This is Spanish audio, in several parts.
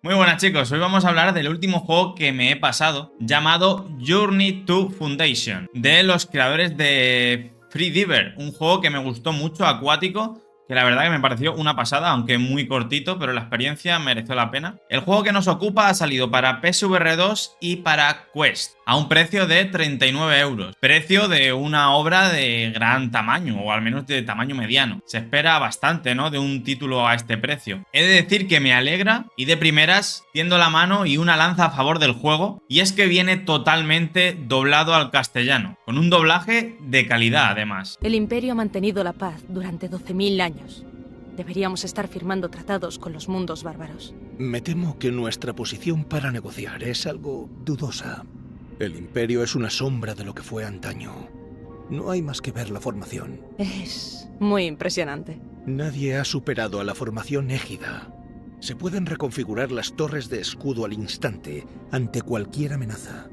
Muy buenas chicos, hoy vamos a hablar del último juego que me he pasado, llamado Journey to Foundation, de los creadores de Free Diver, un juego que me gustó mucho, acuático, que la verdad que me pareció una pasada, aunque muy cortito, pero la experiencia mereció la pena. El juego que nos ocupa ha salido para PSVR 2 y para Quest, a un precio de 39 euros. Precio de una obra de gran tamaño, o al menos de tamaño mediano. Se espera bastante, ¿no?, de un título a este precio. He de decir que me alegra y de primeras tiendo la mano y una lanza a favor del juego, y es que viene totalmente doblado al castellano, con un doblaje de calidad además. El Imperio ha mantenido la paz durante 12.000 años. Deberíamos estar firmando tratados con los mundos bárbaros. Me temo que nuestra posición para negociar es algo dudosa. El Imperio es una sombra de lo que fue antaño. No hay más que ver la formación. Es muy impresionante. Nadie ha superado a la formación égida. Se pueden reconfigurar las torres de escudo al instante ante cualquier amenaza.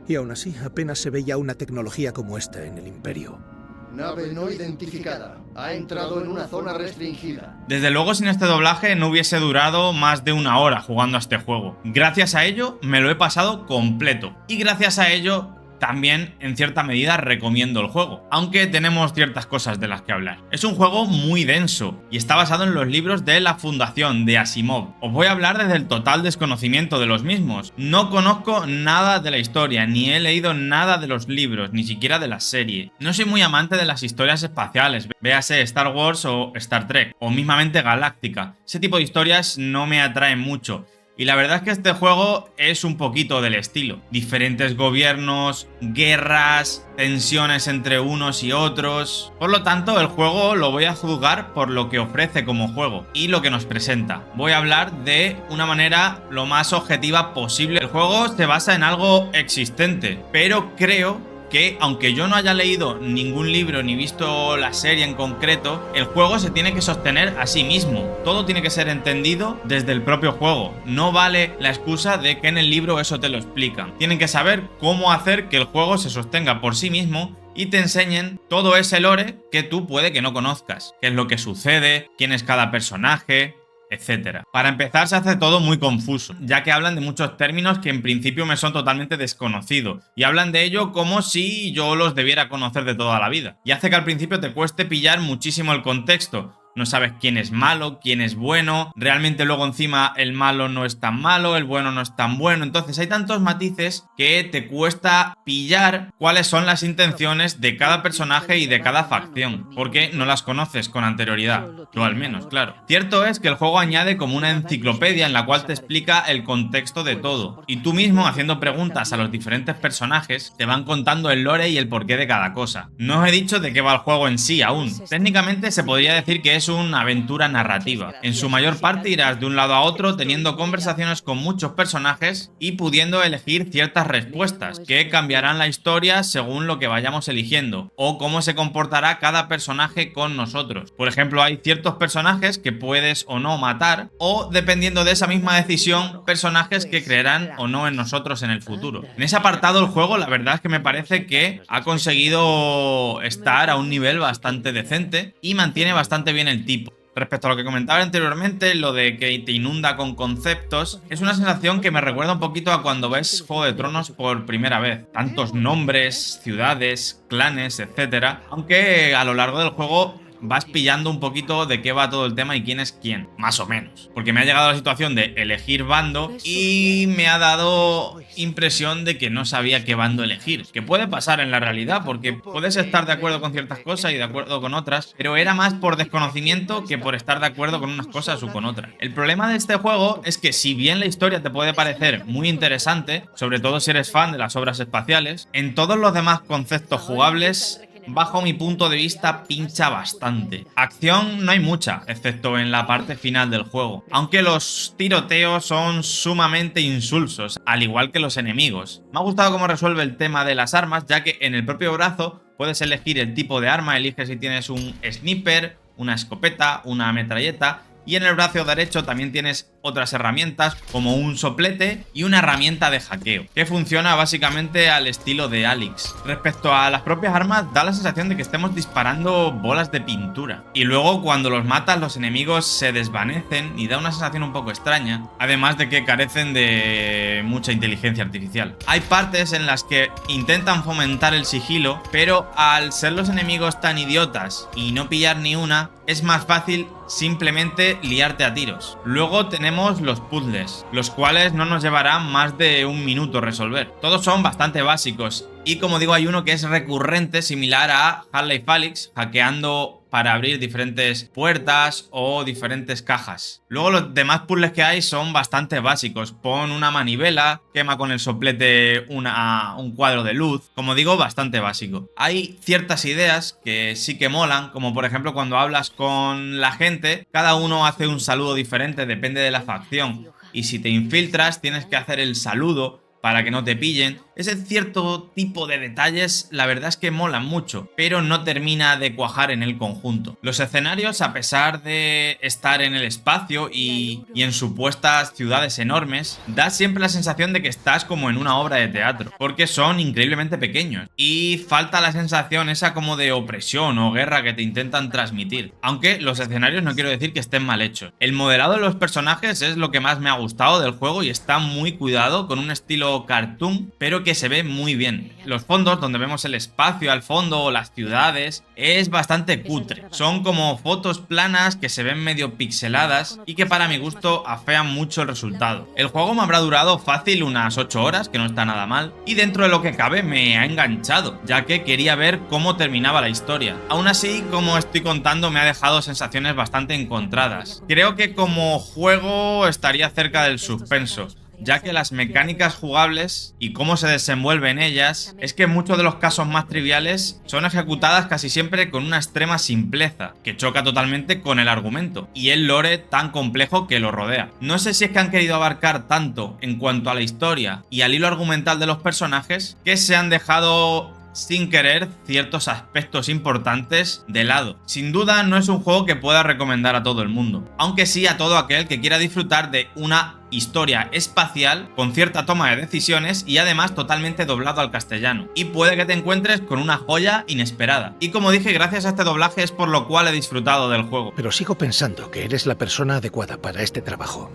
Y aún así apenas se veía una tecnología como esta en el Imperio. Nave no identificada. Ha entrado en una zona restringida. Desde luego sin este doblaje no hubiese durado más de una hora jugando a este juego. Gracias a ello me lo he pasado completo. Y gracias a ello también en cierta medida recomiendo el juego, aunque tenemos ciertas cosas de las que hablar. Es un juego muy denso y está basado en los libros de La Fundación de Asimov. Os voy a hablar desde el total desconocimiento de los mismos. No conozco nada de la historia, ni he leído nada de los libros, ni siquiera de la serie. No soy muy amante de las historias espaciales, véase Star Wars o Star Trek, o mismamente Galáctica. Ese tipo de historias no me atraen mucho. Y la verdad es que este juego es un poquito del estilo. Diferentes gobiernos, guerras, tensiones entre unos y otros. Por lo tanto, el juego lo voy a juzgar por lo que ofrece como juego y lo que nos presenta. Voy a hablar de una manera lo más objetiva posible. El juego se basa en algo existente, pero creo que, aunque yo no haya leído ningún libro ni visto la serie en concreto, el juego se tiene que sostener a sí mismo. Todo tiene que ser entendido desde el propio juego. No vale la excusa de que en el libro eso te lo explican. Tienen que saber cómo hacer que el juego se sostenga por sí mismo y te enseñen todo ese lore que tú puede que no conozcas. Qué es lo que sucede, quién es cada personaje, etcétera. Para empezar, se hace todo muy confuso, ya que hablan de muchos términos que en principio me son totalmente desconocidos, y hablan de ello como si yo los debiera conocer de toda la vida, y hace que al principio te cueste pillar muchísimo el contexto. No sabes quién es malo, quién es bueno, realmente luego encima el malo no es tan malo, el bueno no es tan bueno, entonces hay tantos matices que te cuesta pillar cuáles son las intenciones de cada personaje y de cada facción, porque no las conoces con anterioridad, yo al menos, claro. Cierto es que el juego añade como una enciclopedia en la cual te explica el contexto de todo, y tú mismo, haciendo preguntas a los diferentes personajes, te van contando el lore y el porqué de cada cosa. No os he dicho de qué va el juego en sí aún. Técnicamente se podría decir que es una aventura narrativa. En su mayor parte irás de un lado a otro teniendo conversaciones con muchos personajes y pudiendo elegir ciertas respuestas que cambiarán la historia según lo que vayamos eligiendo o cómo se comportará cada personaje con nosotros. Por ejemplo, hay ciertos personajes que puedes o no matar, o dependiendo de esa misma decisión, personajes que creerán o no en nosotros en el futuro. En ese apartado el juego la verdad es que me parece que ha conseguido estar a un nivel bastante decente y mantiene bastante bien el tipo. Respecto a lo que comentaba anteriormente, lo de que te inunda con conceptos, es una sensación que me recuerda un poquito a cuando ves Juego de Tronos por primera vez. Tantos nombres, ciudades, clanes, etcétera, aunque a lo largo del juego vas pillando un poquito de qué va todo el tema y quién es quién, más o menos. Porque me ha llegado la situación de elegir bando y me ha dado impresión de que no sabía qué bando elegir. Que puede pasar en la realidad, porque puedes estar de acuerdo con ciertas cosas y de acuerdo con otras, pero era más por desconocimiento que por estar de acuerdo con unas cosas o con otras. El problema de este juego es que, si bien la historia te puede parecer muy interesante, sobre todo si eres fan de las obras espaciales, en todos los demás conceptos jugables, bajo mi punto de vista, pincha bastante. Acción no hay mucha, excepto en la parte final del juego, aunque los tiroteos son sumamente insulsos, al igual que los enemigos. Me ha gustado cómo resuelve el tema de las armas, ya que en el propio brazo puedes elegir el tipo de arma, eliges si tienes un sniper, una escopeta, una metralleta, y en el brazo derecho también tienes otras herramientas como un soplete y una herramienta de hackeo, que funciona básicamente al estilo de Alyx. Respecto a las propias armas, da la sensación de que estemos disparando bolas de pintura. Y luego cuando los matas, los enemigos se desvanecen y da una sensación un poco extraña, además de que carecen de mucha inteligencia artificial. Hay partes en las que intentan fomentar el sigilo, pero al ser los enemigos tan idiotas y no pillar ni una, es más fácil simplemente liarte a tiros. Luego tenemos los puzzles, los cuales no nos llevarán más de un minuto resolver. Todos son bastante básicos y, como digo, hay uno que es recurrente, similar a Half-Life Alyx, hackeando para abrir diferentes puertas o diferentes cajas. Luego los demás puzzles que hay son bastante básicos. Pon una manivela, quema con el soplete un cuadro de luz. Como digo, bastante básico. Hay ciertas ideas que sí que molan, como por ejemplo cuando hablas con la gente, cada uno hace un saludo diferente, depende de la facción. Y si te infiltras, tienes que hacer el saludo para que no te pillen. Ese cierto tipo de detalles la verdad es que molan mucho, pero no termina de cuajar en el conjunto. Los escenarios, a pesar de estar en el espacio y en supuestas ciudades enormes, da siempre la sensación de que estás como en una obra de teatro, porque son increíblemente pequeños y falta la sensación esa como de opresión o guerra que te intentan transmitir. Aunque los escenarios no quiero decir que estén mal hechos. El modelado de los personajes es lo que más me ha gustado del juego y está muy cuidado, con un estilo cartoon, pero que se ve muy bien. Los fondos, donde vemos el espacio al fondo o las ciudades, es bastante cutre. Son como fotos planas que se ven medio pixeladas y que para mi gusto afean mucho el resultado. El juego me habrá durado fácil unas 8 horas, que no está nada mal, y dentro de lo que cabe me ha enganchado, ya que quería ver cómo terminaba la historia. Aún así, como estoy contando, me ha dejado sensaciones bastante encontradas. Creo que como juego estaría cerca del suspenso, ya que las mecánicas jugables y cómo se desenvuelven ellas, es que en muchos de los casos más triviales son ejecutadas casi siempre con una extrema simpleza, que choca totalmente con el argumento y el lore tan complejo que lo rodea. No sé si es que han querido abarcar tanto en cuanto a la historia y al hilo argumental de los personajes, que se han dejado sin querer ciertos aspectos importantes de lado. Sin duda no es un juego que pueda recomendar a todo el mundo, aunque sí a todo aquel que quiera disfrutar de una historia espacial con cierta toma de decisiones y además totalmente doblado al castellano. Y puede que te encuentres con una joya inesperada. Y como dije, gracias a este doblaje es por lo cual he disfrutado del juego. Pero sigo pensando que eres la persona adecuada para este trabajo.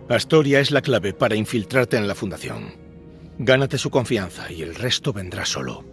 Astoria es la clave para infiltrarte en la Fundación. Gánate su confianza y el resto vendrá solo.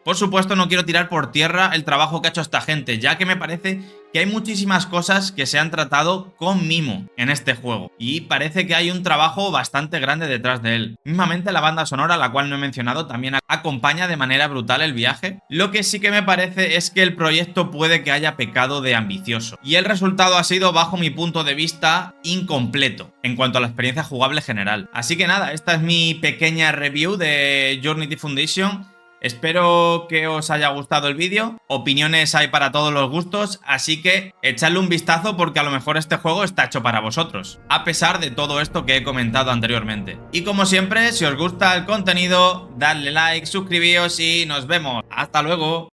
Por supuesto, no quiero tirar por tierra el trabajo que ha hecho esta gente, ya que me parece que hay muchísimas cosas que se han tratado con mimo en este juego y parece que hay un trabajo bastante grande detrás de él. Mismamente la banda sonora, la cual no he mencionado, también acompaña de manera brutal el viaje. Lo que sí que me parece es que el proyecto puede que haya pecado de ambicioso y el resultado ha sido, bajo mi punto de vista, incompleto en cuanto a la experiencia jugable general. Así que nada, esta es mi pequeña review de Journey Foundation. Espero que os haya gustado el vídeo. Opiniones hay para todos los gustos, así que echadle un vistazo porque a lo mejor este juego está hecho para vosotros, a pesar de todo esto que he comentado anteriormente. Y como siempre, si os gusta el contenido, dadle like, suscribíos y nos vemos. ¡Hasta luego!